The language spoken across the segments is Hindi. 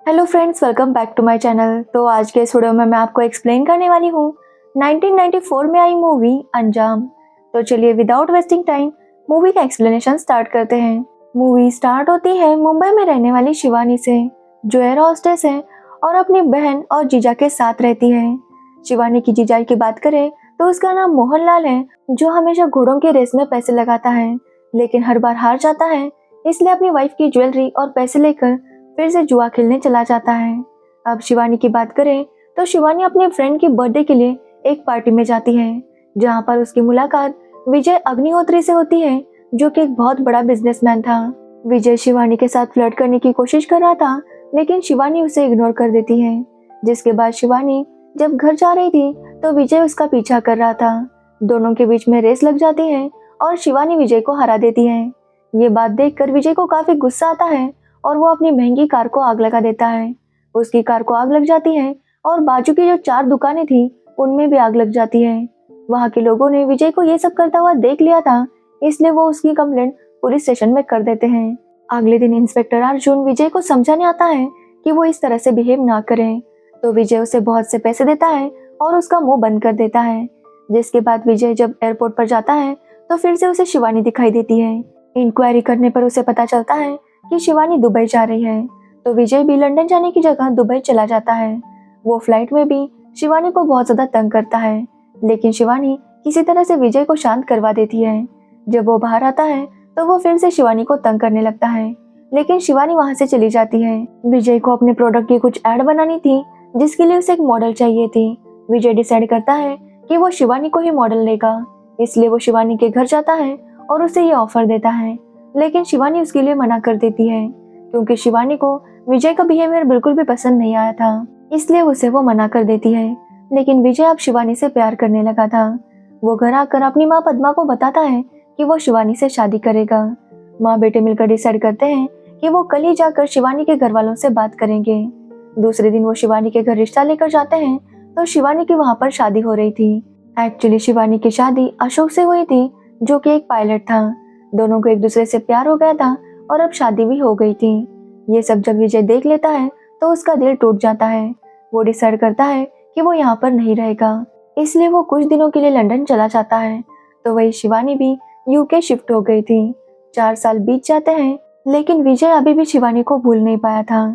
Hello friends, welcome back to my channel. तो आज के इस वीडियो में मैं आपको एक्सप्लेन करने वाली हूँ 1994 में आई मूवी अंजाम। तो चलिए विदाउट वेस्टिंग टाइम मूवी का एक्सप्लेनेशन स्टार्ट करते हैं। मूवी स्टार्ट होती है मुंबई में रहने वाली शिवानी से, जो एयर होस्टेस है और अपनी बहन और जीजा के साथ रहती है। शिवानी की जीजा की बात करें तो उसका नाम मोहनलाल है, जो हमेशा घोड़ों के रेस में पैसे लगाता है लेकिन हर बार हार जाता है, इसलिए अपनी वाइफ की ज्वेलरी और पैसे लेकर फिर से जुआ खेलने चला जाता है। अब शिवानी की बात करें तो शिवानी अपने फ्रेंड की बर्थडे के लिए एक पार्टी में जाती है, जहां पर उसकी मुलाकात विजय अग्निहोत्री से होती है, जो कि एक बहुत बड़ा बिजनेसमैन था। विजय शिवानी के साथ फ्लर्ट करने की कोशिश कर रहा था, लेकिन शिवानी उसे इग्नोर कर देती है। जिसके बाद शिवानी जब घर जा रही थी तो विजय उसका पीछा कर रहा था। दोनों के बीच में रेस लग जाती है और शिवानी विजय को हरा देती है। ये बात देखकर विजय को काफी गुस्सा आता है और वो अपनी महंगी कार को आग लगा देता है। उसकी कार को आग लग जाती है और बाजू की जो 4 दुकानें थी उनमें भी आग लग जाती है। वहां के लोगों ने विजय को ये सब करता हुआ देख लिया था, इसलिए वो उसकी कंप्लेंट पुलिस स्टेशन में कर देते हैं। अगले दिन इंस्पेक्टर अर्जुन विजय को समझाने आता है कि वो इस तरह से बिहेव ना करे, तो विजय उसे बहुत से पैसे देता है और उसका मुंह बंद कर देता है। जिसके बाद विजय जब एयरपोर्ट पर जाता है तो फिर से उसे शिवानी दिखाई देती है। इंक्वायरी करने पर उसे पता चलता है कि शिवानी दुबई जा रही है, तो विजय भी लंदन जाने की जगह दुबई चला जाता है। वो फ्लाइट में भी शिवानी को बहुत ज्यादा तंग करता है, लेकिन शिवानी किसी तरह से विजय को शांत करवा देती है। जब वो बाहर आता है तो वो फिर से शिवानी को तंग करने लगता है, लेकिन शिवानी वहां से चली जाती है। विजय को अपने प्रोडक्ट की कुछ ऐड बनानी थी, जिसके लिए उसे एक मॉडल चाहिए थी। विजय डिसाइड करता है कि वो शिवानी को ही मॉडल लेगा, इसलिए वो शिवानी के घर जाता है और उसे ये ऑफर देता है, लेकिन शिवानी उसके लिए मना कर देती है, क्योंकि शिवानी को विजय का बिहेवियर बिल्कुल भी पसंद नहीं आया था, इसलिए उसे वो मना कर देती है। लेकिन विजय अब शिवानी से प्यार करने लगा था। वो घर आकर अपनी माँ पद्मा को बताता है कि वो शिवानी से शादी करेगा। माँ बेटे मिलकर डिसाइड करते हैं कि वो कल ही जाकर शिवानी के घर वालों से बात करेंगे। दूसरे दिन वो शिवानी के घर रिश्ता लेकर जाते हैं, तो शिवानी की वहाँ पर शादी हो रही थी। एक्चुअली शिवानी की शादी अशोक से हुई थी, जो कि एक पायलट था। दोनों को एक दूसरे से प्यार हो गया था और अब शादी भी हो गई थी। ये सब जब विजय देख लेता है तो उसका दिल टूट जाता है। वो डिसाइड करता है कि वो यहाँ पर नहीं रहेगा, इसलिए वो कुछ दिनों के लिए लंदन चला जाता है। तो वही शिवानी भी यूके शिफ्ट हो गई थी। 4 साल बीत जाते हैं, लेकिन विजय अभी भी शिवानी को भूल नहीं पाया था।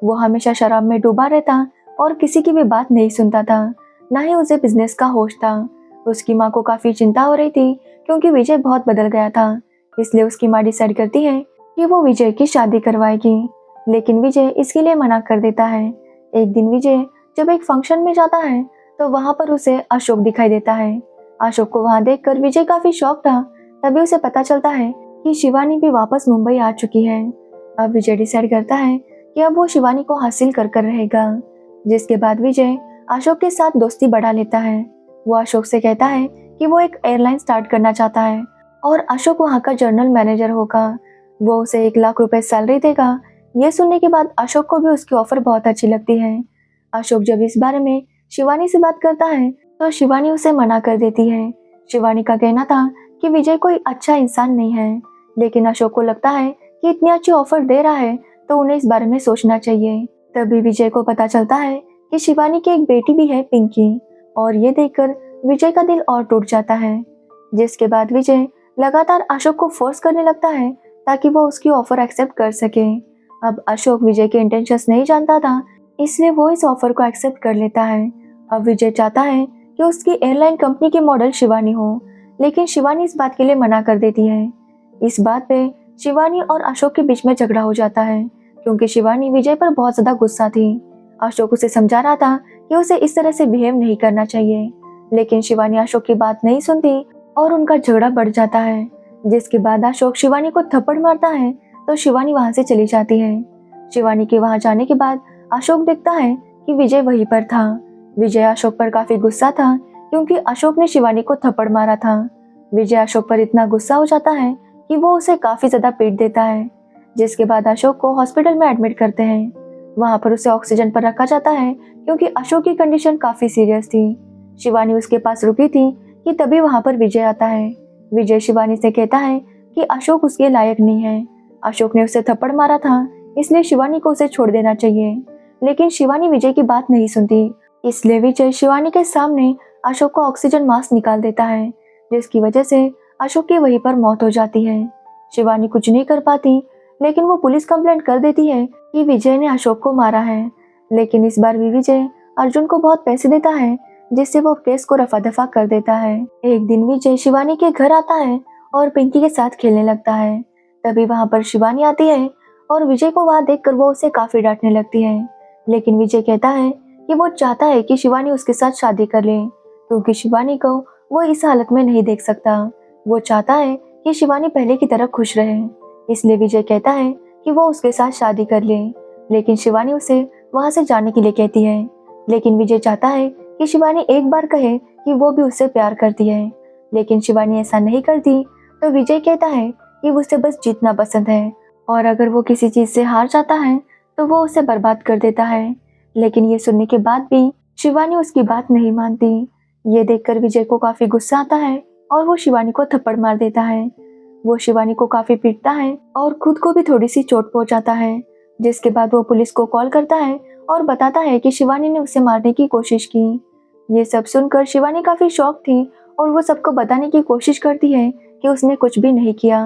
वो हमेशा शराब में डूबा रहता और किसी की भी बात नहीं सुनता था, ना ही उसे बिजनेस का होश था। उसकी माँ को काफी चिंता हो रही थी, क्योंकि विजय बहुत बदल गया था। इसलिए उसकी माँ डिसाइड करती है कि वो विजय की शादी करवाएगी, लेकिन विजय इसके लिए मना कर देता है। एक दिन विजय जब एक फंक्शन में जाता है तो वहां पर उसे अशोक दिखाई देता है। अशोक को वहां देखकर विजय काफी शॉक था। तभी उसे पता चलता है कि शिवानी भी वापस मुंबई आ चुकी है। अब विजय डिसाइड करता है कि अब वो शिवानी को हासिल कर कर रहेगा। जिसके बाद विजय अशोक के साथ दोस्ती बढ़ा लेता है। वो अशोक से कहता है कि वो एक एयरलाइन स्टार्ट करना चाहता है और अशोक वहाँ का जनरल मैनेजर होगा। वो उसे 1 लाख रुपए सैलरी देगा। ये सुनने के बाद अशोक को भी उसकी ऑफर बहुत अच्छी लगती है। अशोक जब इस बारे में शिवानी से बात करता है तो शिवानी उसे मना कर देती है। शिवानी का कहना था कि विजय कोई अच्छा इंसान नहीं है, लेकिन अशोक को लगता है कि इतनी अच्छी ऑफर दे रहा है तो उन्हें इस बारे में सोचना चाहिए। तभी विजय को पता चलता है कि शिवानी की एक बेटी भी है, पिंकी, और ये देखकर विजय का दिल और टूट जाता है। जिसके बाद विजय लगातार अशोक को फोर्स करने लगता है ताकि वो उसकी ऑफर एक्सेप्ट कर सके। अब अशोक विजय के इंटेंशंस नहीं जानता था, इसलिए वो इस ऑफर को एक्सेप्ट कर लेता है। अब विजय चाहता है कि उसकी एयरलाइन कंपनी की मॉडल शिवानी हो, लेकिन शिवानी इस बात के लिए मना कर देती है। इस बात पे शिवानी और अशोक के बीच में झगड़ा हो जाता है, क्योंकि शिवानी विजय पर बहुत ज्यादा गुस्सा थी। अशोक उसे समझा रहा था कि उसे इस तरह से बिहेव नहीं करना चाहिए, लेकिन शिवानी अशोक की बात नहीं सुनती और उनका झगड़ा बढ़ जाता है। जिसके बाद अशोक शिवानी को थप्पड़ मारता है तो शिवानी वहां से चली जाती है। शिवानी के वहां जाने के बाद अशोक देखता है कि विजय वहीं पर था। विजय अशोक पर काफी गुस्सा था, क्योंकि अशोक ने शिवानी को थप्पड़ मारा था। विजय अशोक पर इतना गुस्सा हो जाता है कि वो उसे काफी ज्यादा पीट देता है। जिसके बाद अशोक को हॉस्पिटल में एडमिट करते हैं। वहां पर उसे ऑक्सीजन पर रखा जाता है, क्योंकि अशोक की कंडीशन काफी सीरियस थी। शिवानी उसके पास रुकी थी कि तभी वहां पर विजय आता है। विजय शिवानी से कहता है कि अशोक उसके लायक नहीं है। अशोक ने उसे थप्पड़ मारा था, इसलिए शिवानी को उसे छोड़ देना चाहिए। लेकिन शिवानी विजय की बात नहीं सुनती। इसलिए विजय शिवानी के सामने अशोक को ऑक्सीजन मास्क निकाल देता है, जिसकी वजह से अशोक की वहीं पर मौत हो जाती है। शिवानी कुछ नहीं कर पाती, लेकिन वो पुलिस कंप्लेंट कर देती है कि विजय ने अशोक को मारा है। लेकिन इस बार भी विजय अर्जुन को बहुत पैसे देता है, जिससे वो केस को रफा दफा कर देता है। एक दिन विजय शिवानी के घर आता है और पिंकी के साथ खेलने लगता है। तभी वहाँ पर शिवानी आती है और विजय को वहाँ देखकर वो उसे काफी डांटने लगती है। लेकिन विजय कहता है कि वो चाहता है कि शिवानी उसके साथ शादी कर ले, क्योंकि शिवानी को वो इस हालत में नहीं देख सकता। वो चाहता है कि शिवानी पहले की तरह खुश रहे, इसलिए विजय कहता है कि वो उसके साथ शादी कर ले। लेकिन शिवानी उसे वहां से जाने के लिए कहती है। लेकिन विजय चाहता है कि शिवानी एक बार कहे कि वो भी उससे प्यार करती है, लेकिन शिवानी ऐसा नहीं करती। तो विजय कहता है कि उसे बस जीतना पसंद है, और अगर वो किसी चीज से हार जाता है तो वो उसे बर्बाद कर देता है। लेकिन ये सुनने के बाद भी शिवानी उसकी बात नहीं मानती। ये देखकर विजय को काफी गुस्सा आता है और वो शिवानी को थप्पड़ मार देता है। वो शिवानी को काफी पीटता है और खुद को भी थोड़ी सी चोट पहुंचाता है, जिसके बाद वो पुलिस को कॉल करता है और बताता है कि शिवानी ने उसे मारने की कोशिश की। ये सब सुनकर शिवानी काफी शॉक थी और वो सबको बताने की कोशिश करती है कि उसने कुछ भी नहीं किया।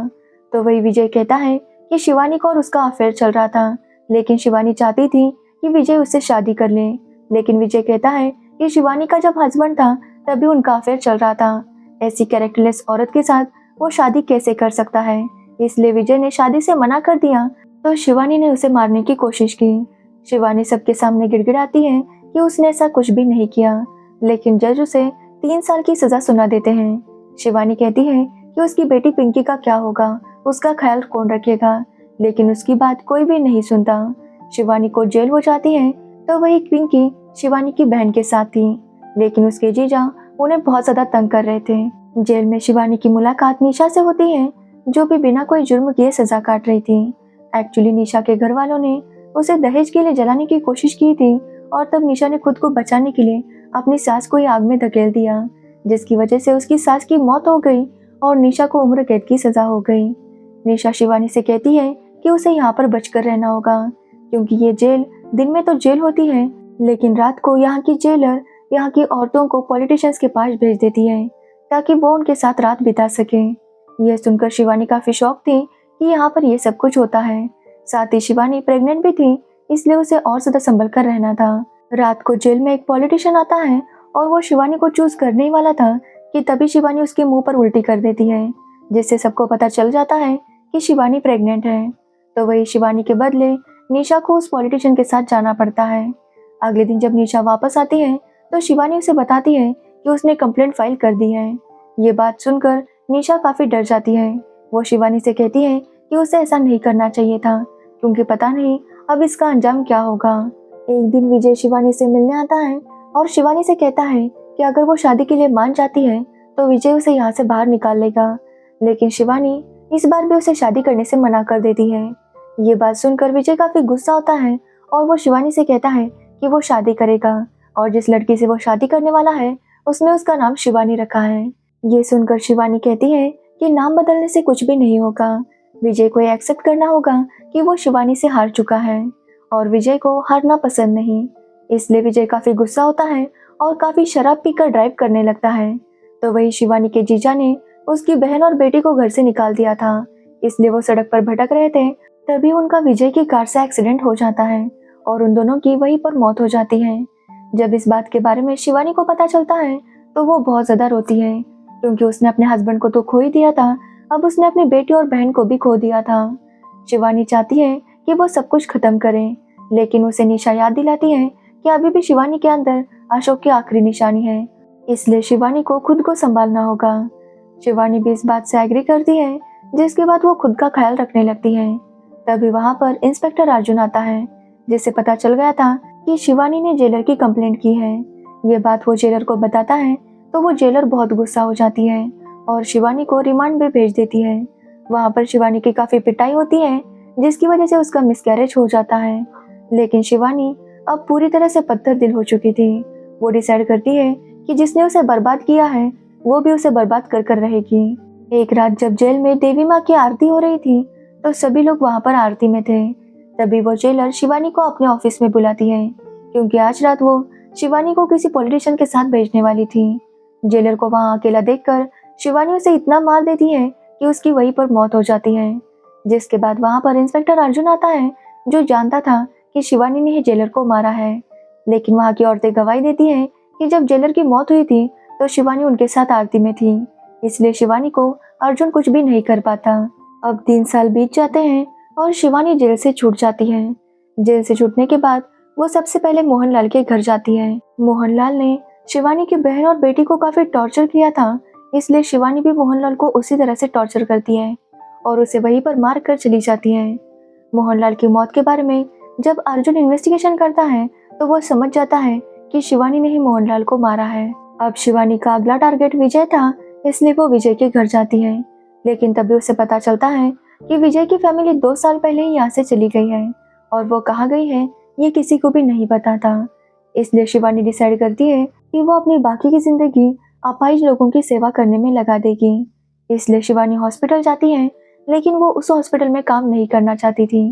तो वही विजय कहता है कि शिवानी को और उसका अफेयर चल रहा था, लेकिन शिवानी चाहती थी कि विजय उससे शादी कर ले। लेकिन विजय कहता है कि शिवानी का जब हस्बैंड था तभी उनका अफेयर चल रहा था, ऐसी कैरेक्टरलेस औरत के साथ वो शादी कैसे कर सकता है। इसलिए विजय ने शादी से मना कर दिया। तो शिवानी ने उसे मारने की कोशिश की। शिवानी सबके सामने गिड़गिड़ाती है कि उसने ऐसा कुछ भी नहीं किया, लेकिन जज उसे 3 साल की सजा सुना देते हैं। शिवानी कहती है कि उसकी बेटी पिंकी का क्या होगा, उसका ख्याल कौन रखेगा, लेकिन उसकी बात कोई भी नहीं सुनता। शिवानी को जेल हो जाती है। तो वही पिंकी शिवानी की बहन के साथ थी, लेकिन उसके जीजा उन्हें बहुत ज्यादा तंग कर रहे थे। जेल में शिवानी की मुलाकात निशा से होती है, जो भी बिना कोई जुर्म किए सजा काट रही थी। एक्चुअली निशा के घर वालों ने उसे दहेज के लिए जलाने की कोशिश की थी, और तब निशा ने खुद को बचाने के लिए अपनी सास को ही आग में धकेल दिया, जिसकी वजह से उसकी सास की मौत हो गई और निशा को उम्र कैद की सजा हो गई। निशा शिवानी से कहती है कि उसे यहाँ पर बचकर रहना होगा, क्योंकि ये जेल दिन में तो जेल होती है, लेकिन रात को यहाँ की जेलर यहाँ की औरतों को पॉलिटिशियंस के पास भेज देती है, ताकि वो उनके साथ रात बिता सके। यह सुनकर शिवानी काफी शॉक थी कि यहाँ पर यह सब कुछ होता है। साथ ही शिवानी प्रेग्नेंट भी थी, इसलिए उसे और ज्यादा संभल कर रहना था। रात को जेल में एक पॉलिटिशियन आता है और वो शिवानी को चूज करने ही वाला था कि तभी शिवानी उसके मुंह पर उल्टी कर देती है, जिससे सबको पता चल जाता है कि शिवानी प्रेग्नेंट है। तो वही शिवानी के बदले निशा को उस पॉलिटिशियन के साथ जाना पड़ता है। अगले दिन जब निशा वापस आती है तो शिवानी उसे बताती है कि उसने कंप्लेंट फाइल कर दी है। ये बात सुनकर निशा काफी डर जाती है। वो शिवानी से कहती है कि उसे ऐसा नहीं करना चाहिए था, क्योंकि पता नहीं अब इसका अंजाम क्या होगा। एक दिन विजय शिवानी से मिलने आता है और शिवानी से कहता है कि अगर वो शादी के लिए मान जाती है तो विजय उसे यहाँ से बाहर निकाल लेगा। लेकिन शिवानी इस बार भी उसे शादी करने से मना कर देती है। ये बात सुनकर विजय काफी गुस्सा होता है और वो शिवानी से कहता है कि वो शादी करेगा, और जिस लड़की से वो शादी करने वाला है उसने उसका नाम शिवानी रखा है। ये सुनकर शिवानी कहती है कि नाम बदलने से कुछ भी नहीं होगा, विजय को ये एक्सेप्ट करना होगा कि वो शिवानी से हार चुका है, और विजय को हारना पसंद नहीं। इसलिए विजय काफी गुस्सा होता है और काफी शराब पीकर ड्राइव करने लगता है। तो वही शिवानी के जीजा ने उसकी बहन और बेटी को घर से निकाल दिया था, इसलिए वो सड़क पर भटक रहे थे। तभी उनका विजय की कार से एक्सीडेंट हो जाता है और उन दोनों की वहीं पर मौत हो जाती है। जब इस बात के बारे में शिवानी को पता चलता है तो वो बहुत ज्यादा रोती है, क्योंकि उसने अपने हस्बैंड को तो खो ही दिया था, अब उसने अपनी बेटी और बहन को भी खो दिया था। शिवानी चाहती है कि वो सब कुछ खत्म करे, लेकिन उसे निशा याद दिलाती है कि अभी भी शिवानी के अंदर अशोक की आखिरी निशानी है, इसलिए शिवानी को खुद को संभालना होगा। शिवानी भी इस बात से एग्री करती है, जिसके बाद वो खुद का ख्याल रखने लगती है। तभी वहाँ पर इंस्पेक्टर अर्जुन आता है, जिससे पता चल गया था कि शिवानी ने जेलर की कंप्लेंट की है। ये बात वो जेलर को बताता है तो वो जेलर बहुत गुस्सा हो जाती है और शिवानी को रिमांड में भेज देती है। वहाँ पर शिवानी की काफी पिटाई होती है, जिसकी वजह से उसका मिसकैरेज हो जाता है। लेकिन शिवानी अब पूरी तरह से पत्थर दिल हो चुकी थी। वो डिसाइड करती है कि जिसने उसे बर्बाद किया है वो भी उसे बर्बाद कर कर रहेगी। एक रात जब जेल में देवी माँ की आरती हो रही थी तो सभी लोग वहाँ पर आरती में थे। तभी वो जेलर शिवानी को अपने ऑफिस में बुलाती है क्योंकि आज रात वो शिवानी को किसी पॉलिटिशियन के साथ भेजने वाली थी। जेलर को वहां अकेला देखकर शिवानी उसे इतना मार देती है कि उसकी वहीं पर मौत हो जाती है। जिसके बाद वहां पर इंस्पेक्टर अर्जुन आता है जो जानता था कि शिवानी ने ही जेलर को मारा है। लेकिन वहां की औरतें गवाही देती हैं कि जब जेलर की मौत हुई थी तो शिवानी उनके साथ आरती में थी, इसलिए शिवानी को अर्जुन कुछ भी नहीं कर पाता। अब 3 साल बीत जाते हैं और शिवानी जेल से छूट जाती है। जेल से छूटने के बाद वो सबसे पहले मोहनलाल के घर जाती है। मोहनलाल ने शिवानी की बहन और बेटी को काफी टॉर्चर किया था, इसलिए शिवानी भी मोहनलाल को उसी तरह से टॉर्चर करती है और उसे वहीं पर मार कर चली जाती है। मोहनलाल की मौत के बारे में जब अर्जुन इन्वेस्टिगेशन करता है तो वो समझ जाता है कि शिवानी ने ही मोहनलाल को मारा है। अब शिवानी का अगला टारगेट विजय था, इसलिए वो विजय के घर जाती है। लेकिन तभी उसे पता चलता है कि विजय की फैमिली 2 साल पहले ही यहाँ से चली गई है और वो कहाँ गई है ये किसी को भी नहीं पता था। इसलिए शिवानी डिसाइड करती है कि वो अपनी बाकी की जिंदगी अपाहिज लोगों की सेवा करने में लगा देगी। इसलिए शिवानी हॉस्पिटल जाती है, लेकिन वो उस हॉस्पिटल में काम नहीं करना चाहती थी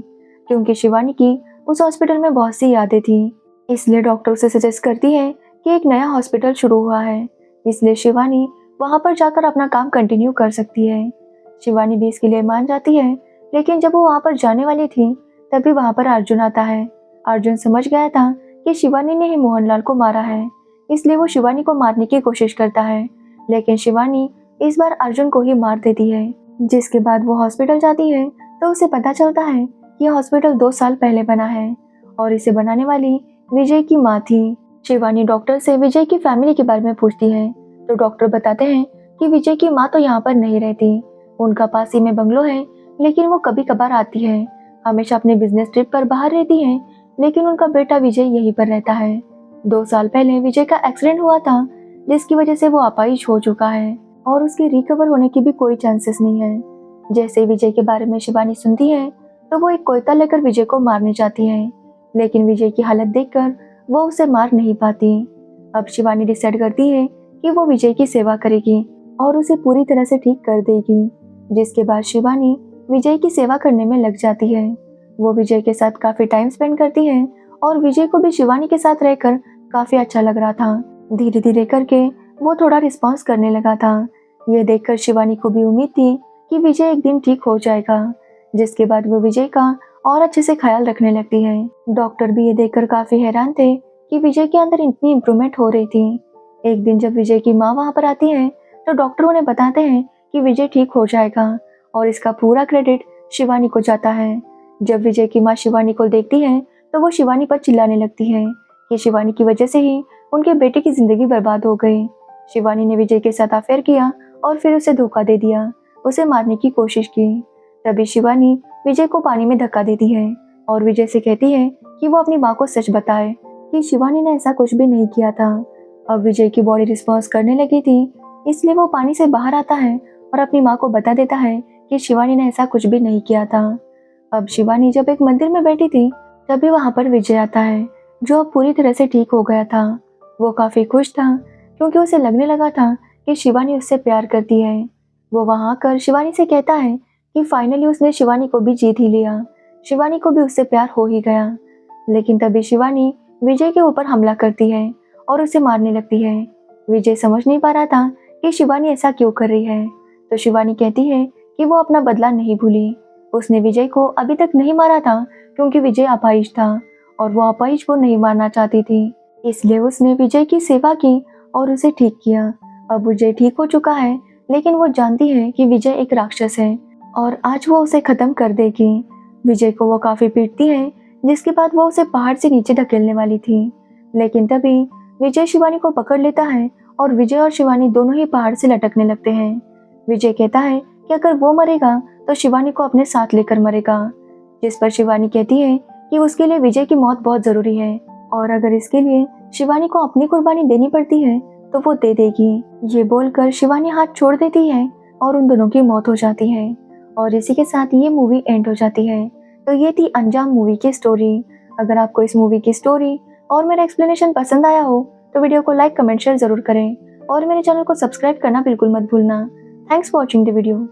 क्योंकि शिवानी की उस हॉस्पिटल में बहुत सी यादें थी। इसलिए डॉक्टर उसे सजेस्ट करती है कि एक नया हॉस्पिटल शुरू हुआ है, इसलिए शिवानी वहां पर जाकर अपना काम कंटिन्यू कर सकती है। शिवानी भी इसके लिए मान जाती है, लेकिन जब वो वहां पर जाने वाली थी तभी वहां पर अर्जुन आता है। अर्जुन समझ गया था कि शिवानी ने ही मोहनलाल को मारा है, इसलिए वो शिवानी को मारने की कोशिश करता है, लेकिन शिवानी इस बार अर्जुन को ही मार देती है। जिसके बाद वो हॉस्पिटल जाती है तो उसे पता चलता है कि यह हॉस्पिटल 2 साल पहले बना है और इसे बनाने वाली विजय की माँ थी। शिवानी डॉक्टर से विजय की फैमिली के बारे में पूछती है तो डॉक्टर बताते हैं कि विजय की माँ तो यहाँ पर नहीं रहती, उनका पास ही में बंगलो है, लेकिन वो कभी कभार आती है, हमेशा अपने बिजनेस ट्रिप पर बाहर रहती है, लेकिन उनका बेटा विजय यहीं पर रहता है। 2 साल पहले विजय का एक्सीडेंट हुआ था जिसकी वजह से वो अपाहिज हो चुका है और उसके रिकवर होने की भी कोई चांसेस नहीं है। जैसे विजय के बारे में शिवानी सुनती है तो वो एक कोयता लेकर विजय को मारने जाती है, लेकिन विजय की हालत देखकर वो उसे मार नहीं पाती। अब शिवानी डिसाइड करती है कि वो विजय की सेवा करेगी और उसे पूरी तरह से ठीक कर देगी। जिसके बाद शिवानी विजय की सेवा करने में लग जाती है। वो विजय के साथ काफी टाइम स्पेंड करती है और विजय को भी शिवानी के साथ रहकर काफी अच्छा लग रहा था। धीरे धीरे करके वो थोड़ा रिस्पॉन्स करने लगा था। ये देखकर शिवानी को भी उम्मीद थी कि विजय एक दिन ठीक हो जाएगा। जिसके बाद वो विजय का और अच्छे से ख्याल रखने लगती है। डॉक्टर भी ये देखकर काफी हैरान थे कि विजय के अंदर इतनी इम्प्रूवमेंट हो रही थी। एक दिन जब विजय की माँ वहां पर आती है तो डॉक्टर उन्हें बताते हैं कि विजय ठीक हो जाएगा और इसका पूरा क्रेडिट शिवानी को जाता है। जब विजय की माँ शिवानी को देखती है तो वो शिवानी पर चिल्लाने लगती है कि शिवानी की वजह से ही उनके बेटे की जिंदगी बर्बाद हो गई। शिवानी ने विजय के साथ अफेयर किया और फिर उसे धोखा दे दिया, उसे मारने की कोशिश की। तभी शिवानी विजय को पानी में धक्का देती है और विजय से कहती है कि वो अपनी माँ को सच बताए कि शिवानी ने ऐसा कुछ भी नहीं किया था। अब विजय की बॉडी रिस्पॉन्स करने लगी थी, इसलिए वो पानी से बाहर आता है और अपनी माँ को बता देता है कि शिवानी ने ऐसा कुछ भी नहीं किया था। अब शिवानी जब एक मंदिर में बैठी थी तभी वहां पर विजय आता है जो अब पूरी तरह से ठीक हो गया था। वो काफी खुश था क्योंकि उसे लगने लगा था कि शिवानी उससे प्यार करती है। वो वहां आकर शिवानी से कहता है कि फाइनली उसने शिवानी को भी जीत ही लिया, शिवानी को भी उससे प्यार हो ही गया। लेकिन तभी शिवानी विजय के ऊपर हमला करती है और उसे मारने लगती है। विजय समझ नहीं पा रहा था कि शिवानी ऐसा क्यों कर रही है, तो शिवानी कहती है कि वो अपना बदला नहीं भूली। उसने विजय को अभी तक नहीं मारा था क्योंकि विजय अपाहिज था और वो अपाहिज को नहीं मारना चाहती थी, इसलिए उसने विजय की सेवा की और उसे ठीक किया। अब विजय ठीक हो चुका है, लेकिन वो जानती है कि विजय एक राक्षस है और आज वो उसे खत्म कर देगी। विजय को वो काफी पीटती है, जिसके बाद वो उसे पहाड़ से नीचे धकेलने वाली थी, लेकिन तभी विजय शिवानी को पकड़ लेता है और विजय और शिवानी दोनों ही पहाड़ से लटकने लगते हैं। विजय कहता है कि अगर वो मरेगा तो शिवानी को अपने साथ लेकर मरेगा, जिस पर शिवानी कहती है कि उसके लिए विजय की मौत बहुत जरूरी है और अगर इसके लिए शिवानी को अपनी कुर्बानी देनी पड़ती है तो वो दे देगी। ये बोलकर शिवानी हाथ छोड़ देती है और उन दोनों की मौत हो जाती है और इसी के साथ ये मूवी एंड हो जाती है। तो ये थी अंजाम मूवी की स्टोरी। अगर आपको इस मूवी की स्टोरी और मेरा एक्सप्लेनेशन पसंद आया हो तो वीडियो को लाइक, कमेंट, शेयर जरूर करें और मेरे चैनल को सब्सक्राइब करना बिल्कुल मत भूलना। Thanks for watching the video.